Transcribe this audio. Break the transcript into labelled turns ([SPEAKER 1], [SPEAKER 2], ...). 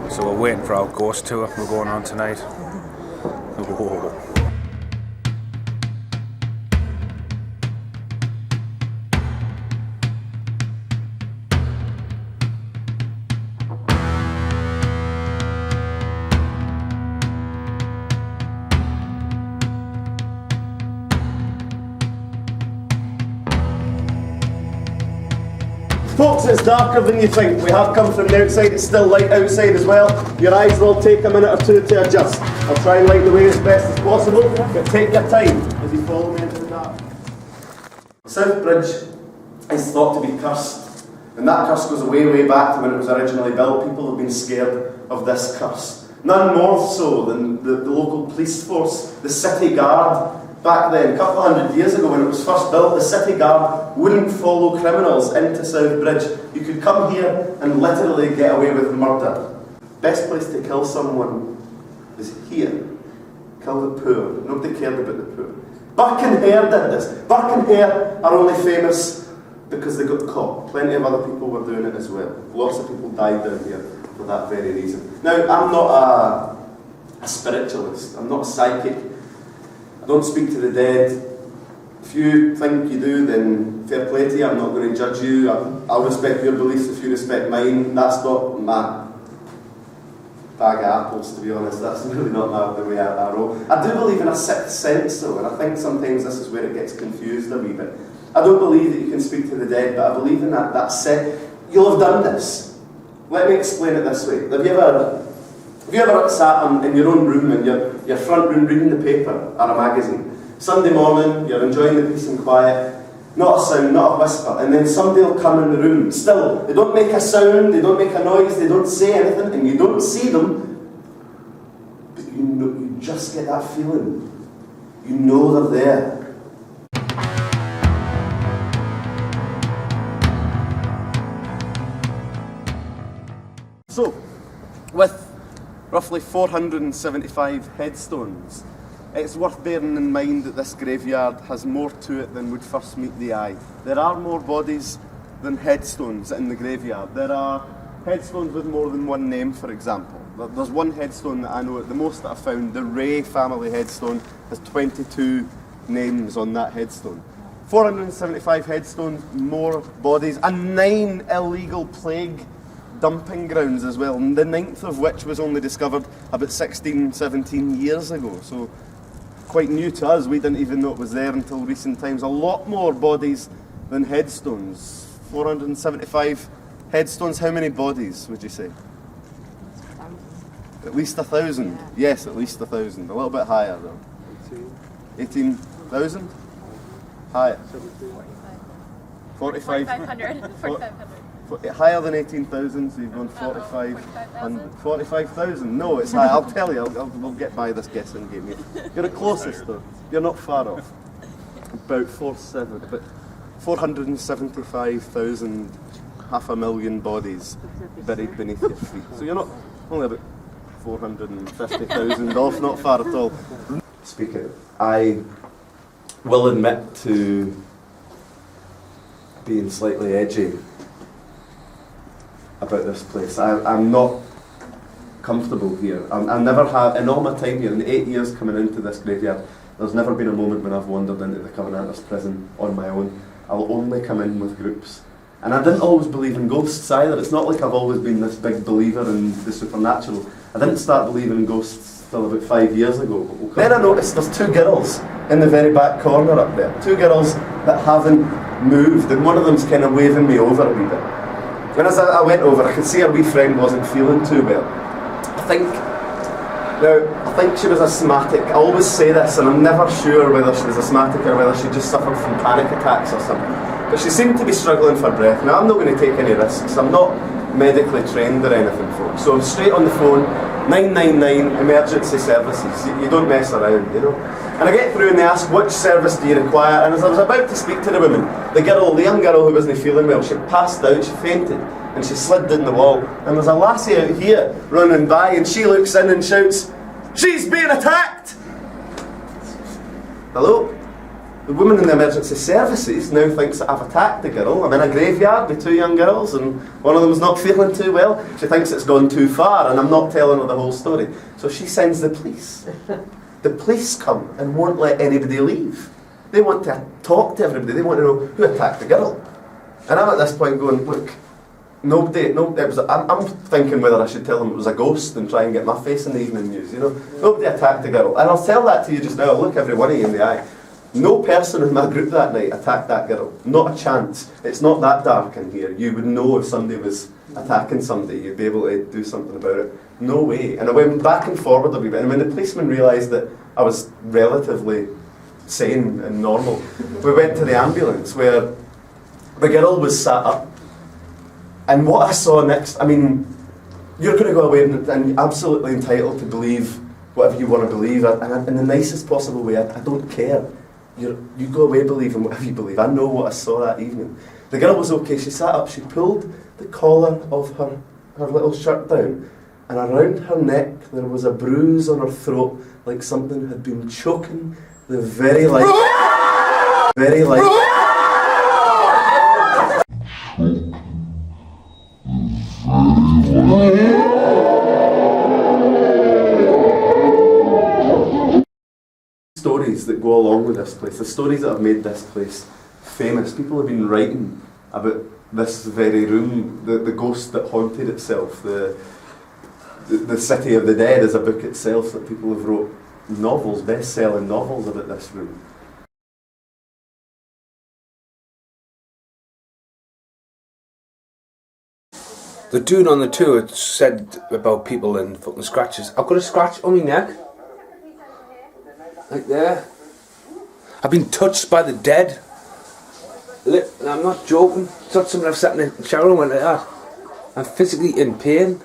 [SPEAKER 1] So we're waiting for our ghost tour we're going on tonight. Whoa.
[SPEAKER 2] Folks, it's darker than you think. We have come from the outside, it's still light outside as well. Your eyes will take a minute or two to adjust. I'll try and light the way as best as possible, but take your time as you follow me into the dark. South Bridge is thought to be cursed, and that curse goes way back to when it was originally built. People have been scared of this curse. None more so than the local police force, the city guard. Back then, a couple of hundred years ago when it was first built, the city guard wouldn't follow criminals into South Bridge. You could come here and literally get away with murder. Best place to kill someone is here. Kill the poor. Nobody cared about the poor. Burke and Hare did this. Burke and Hare are only famous because they got caught. Plenty of other people were doing it as well. Lots of people died down here for that very reason. Now, I'm not a spiritualist. I'm not a psychic. I don't speak to the dead. If you think you do, then fair play to you. I'm not going to judge you. I'll respect your beliefs if you respect mine. That's not my bag of apples, to be honest. That's really not the way I roll. I do believe in a sixth sense, though, and I think sometimes this is where it gets confused a wee bit. I don't believe that you can speak to the dead, but I believe in that set. You'll have done this. Let me explain it this way. Have you ever sat in your own room, in your front room, reading the paper or a magazine? Sunday morning, you're enjoying the peace and quiet, not a sound, not a whisper, and then somebody will come in the room. Still, they don't make a sound, they don't make a noise, they don't say anything, and you don't see them, but you just get that feeling. You know they're there. So, with roughly 475 headstones, it's worth bearing in mind that this graveyard has more to it than would first meet the eye. There are more bodies than headstones in the graveyard. There are headstones with more than one name, for example. There's one headstone that I know, the most that I've found, the Ray family headstone, has 22 names on that headstone. 475 headstones, more bodies, and 9 illegal plague dumping grounds as well, and the 9th of which was only discovered about 16, 17 years ago, so quite new to us. We didn't even know it was there until recent times. A lot more bodies than headstones. 475 headstones, how many bodies would you say? At least 1,000? Yeah. Yes, at least 1,000. A little bit higher though. 18,000? Higher. 4,500. 4,500. Higher than 18,000, so you've gone 45,000. No, it's high. I'll tell you. We'll get by this guessing game. You're the closest, though. You're not far off. About 475,000, 500,000 bodies buried beneath your feet. So you're not only about 450,000 off. Not far at all. Speaking, I will admit to being slightly edgy about this place. I'm not comfortable here. I never have, in all my time here, in 8 years coming into this graveyard, there's never been a moment when I've wandered into the Covenanters prison on my own. I'll only come in with groups. And I didn't always believe in ghosts either. It's not like I've always been this big believer in the supernatural. I didn't start believing in ghosts till about 5 years ago. Then I noticed there's 2 girls in the very back corner up there. 2 girls that haven't moved, and one of them's kind of waving me over a wee bit. And as I went over, I could see her wee friend wasn't feeling too well. I think she was asthmatic. I always say this, and I'm never sure whether she was asthmatic or whether she just suffered from panic attacks or something. But she seemed to be struggling for breath. Now, I'm not going to take any risks. I'm not medically trained or anything, folks. So I'm straight on the phone, 999 emergency services. You don't mess around, you know. And I get through and they ask, which service do you require? And as I was about to speak to the woman, the young girl who wasn't feeling well, she passed out, she fainted, and she slid down the wall. And there's a lassie out here running by, and she looks in and shouts, "She's being attacked!" Hello? The woman in the emergency services now thinks that I've attacked the girl. I'm in a graveyard with 2 young girls and one of them's not feeling too well. She thinks it's gone too far and I'm not telling her the whole story. So she sends the police. The police come and won't let anybody leave. They want to talk to everybody. They want to know who attacked the girl. And I'm at this point going, look, I'm thinking whether I should tell them it was a ghost and try and get my face in the evening news, you know. Nobody attacked the girl. And I'll tell that to you just now. I'll look every one of you in the eye. No person in my group that night attacked that girl. Not a chance. It's not that dark in here. You would know if somebody was attacking somebody. You'd be able to do something about it. No way. And I went back and forward a wee bit. And when the policeman realised that I was relatively sane and normal, we went to the ambulance where the girl was sat up. And what I saw next, I mean, you're going to go away and you're absolutely entitled to believe whatever you want to believe. And in the nicest possible way, I don't care. You go away believing whatever you believe. I know what I saw that evening. The girl was okay. She sat up. She pulled the collar of her little shirt down. And around her neck, there was a bruise on her throat, like something had been choking the very life. Stories that go along with this place, the stories that have made this place famous. People have been writing about this very room, the ghost that haunted itself, the City of the Dead is a book itself that people have wrote novels, best-selling novels about this room.
[SPEAKER 1] The dude on the tour said about people and fucking scratches. I've got a scratch on my neck. Like there. I've been touched by the dead. I'm not joking. It's not something I've sat in the shower and went like that. I'm physically in pain.